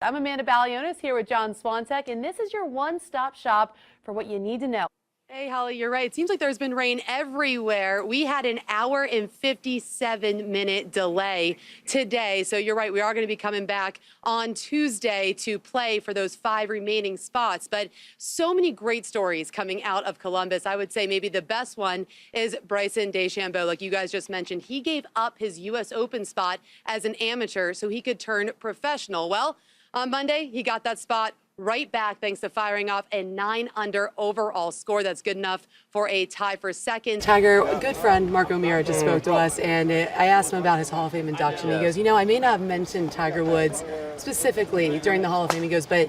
I'm Amanda Balionis here with John Swantek, and this is your one-stop shop for what you need to know. Hey, Holly, you're right. It seems like there's been rain everywhere. We had an hour and 57-minute delay today. So you're right. We are going to be coming back on Tuesday to play for those 5 remaining spots. But so many great stories coming out of Columbus. I would say maybe the best one is Bryson DeChambeau. Like you guys just mentioned, he gave up his U.S. Open spot as an amateur so he could turn professional. Well, on Monday, he got that spot right back thanks to firing off a 9-under overall score. That's good enough for a tie for second. Tiger, a good friend, Mark O'Meara, just spoke to us, and I asked him about his Hall of Fame induction. He goes, you know, I may not have mentioned Tiger Woods specifically during the Hall of Fame. He goes, but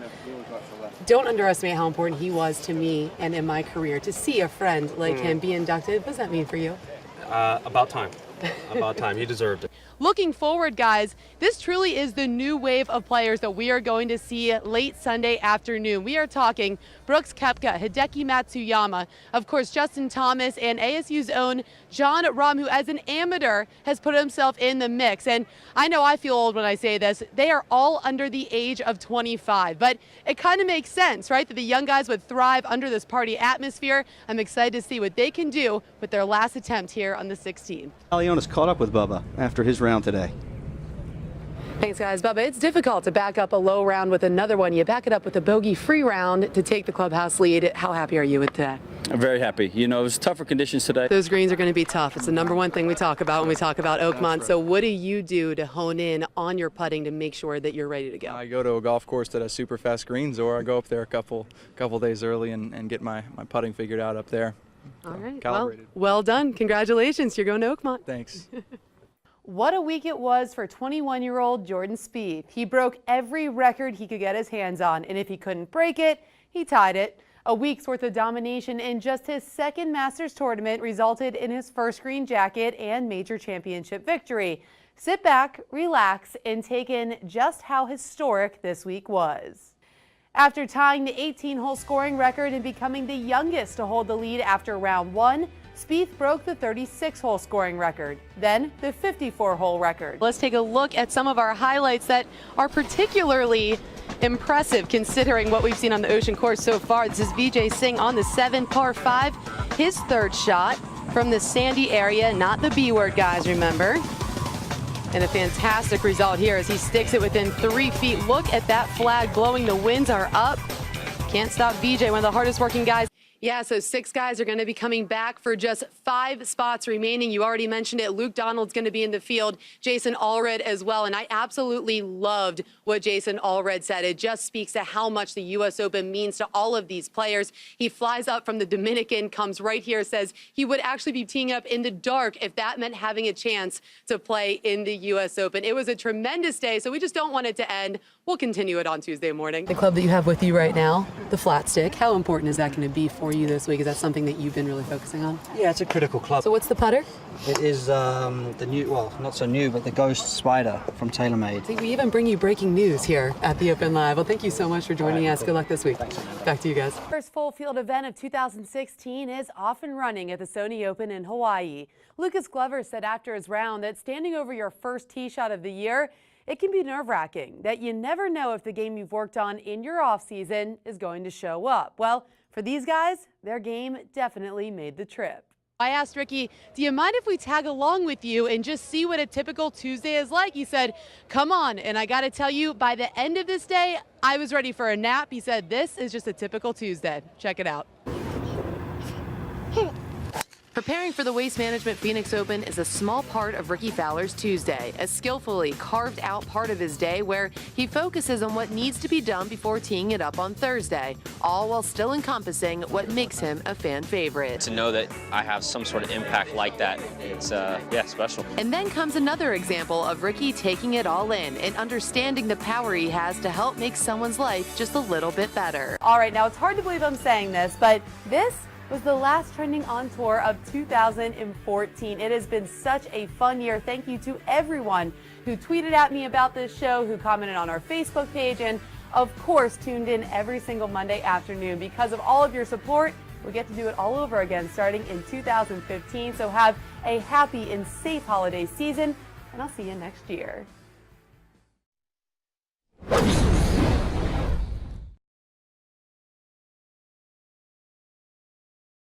don't underestimate how important he was to me and in my career. To see a friend like him be inducted, what does that mean for you? About time. About time. He deserved it. Looking forward, guys, this truly is the new wave of players that we are going to see late Sunday afternoon. We are talking Brooks Koepka, Hideki Matsuyama, of course, Justin Thomas, and ASU's own Jon Rahm, who as an amateur has put himself in the mix. And I know I feel old when I say this. They are all under the age of 25. But it kind of makes sense, right, that the young guys would thrive under this party atmosphere. I'm excited to see what they can do with their last attempt here on the 16th. Balionis caught up with Bubba after his round today. Thanks, guys. Bubba, it's difficult to back up a low round with another one. You back it up with a bogey-free round to take the clubhouse lead. How happy are you with that? I'm very happy. You know, it was tougher conditions today. Those greens are going to be tough. It's the number one thing we talk about when we talk about Oakmont. So what do you do to hone in on your putting to make sure that you're ready to go? I go to a golf course that has super fast greens, or I go up there a couple days early and get my putting figured out up there. All right. Calibrated. Well done. Congratulations. You're going to Oakmont. Thanks. What a week it was for 21-year-old Jordan Spieth. He broke every record he could get his hands on, and if he couldn't break it, he tied it. A week's worth of domination in just his second Masters tournament resulted in his first green jacket and major championship victory. Sit back, relax, and take in just how historic this week was. After tying the 18-hole scoring record and becoming the youngest to hold the lead after round 1, Spieth broke the 36-hole scoring record, then the 54-hole record. Let's take a look at some of our highlights that are particularly impressive considering what we've seen on the Ocean course so far. This is Vijay Singh on the 7 par 5, his third shot from the sandy area, not the B word, guys, remember. And a fantastic result here as he sticks it within 3 feet. Look at that flag blowing. The winds are up. Can't stop Vijay, one of the hardest working guys. Yeah, so 6 guys are going to be coming back for just 5 spots remaining. You already mentioned it. Luke Donald's going to be in the field. Jason Allred as well. And I absolutely loved what Jason Allred said. It just speaks to how much the U.S. Open means to all of these players. He flies up from the Dominican, comes right here, says he would actually be teeing up in the dark if that meant having a chance to play in the U.S. Open. It was a tremendous day, so we just don't want it to end. We'll continue it on Tuesday morning. The club that you have with you right now, the flat stick, how important is that going to be for you this week? Is that something that you've been really focusing on? Yeah, it's a critical club. So what's the putter? It is the new, well, not so new, but the Ghost Spider from TaylorMade. I think we even bring you breaking news here at the Open Live. Well, thank you so much for joining us. Good luck this week. Back to you guys. First full field event of 2016 is off and running at the Sony Open in Hawaii. Lucas Glover said after his round that standing over your first tee shot of the year, it can be nerve-wracking, that you never know if the game you've worked on in your off-season is going to show up. Well, for these guys, their game definitely made the trip. I asked Ricky, do you mind if we tag along with you and just see what a typical Tuesday is like? He said, come on. And I got to tell you, by the end of this day, I was ready for a nap. He said, this is just a typical Tuesday. Check it out. Preparing for the Waste Management Phoenix Open is a small part of Ricky Fowler's Tuesday, a skillfully carved out part of his day where he focuses on what needs to be done before teeing it up on Thursday, all while still encompassing what makes him a fan favorite. To know that I have some sort of impact like that, it's yeah, special. And then comes another example of Ricky taking it all in and understanding the power he has to help make someone's life just a little bit better. All right, now it's hard to believe I'm saying this, but this was the last trending on tour of 2014. It has been such a fun year. Thank you to everyone who tweeted at me about this show, who commented on our Facebook page, and of course tuned in every single Monday afternoon. Because of all of your support, we get to do it all over again starting in 2015. So have a happy and safe holiday season, and I'll see you next year.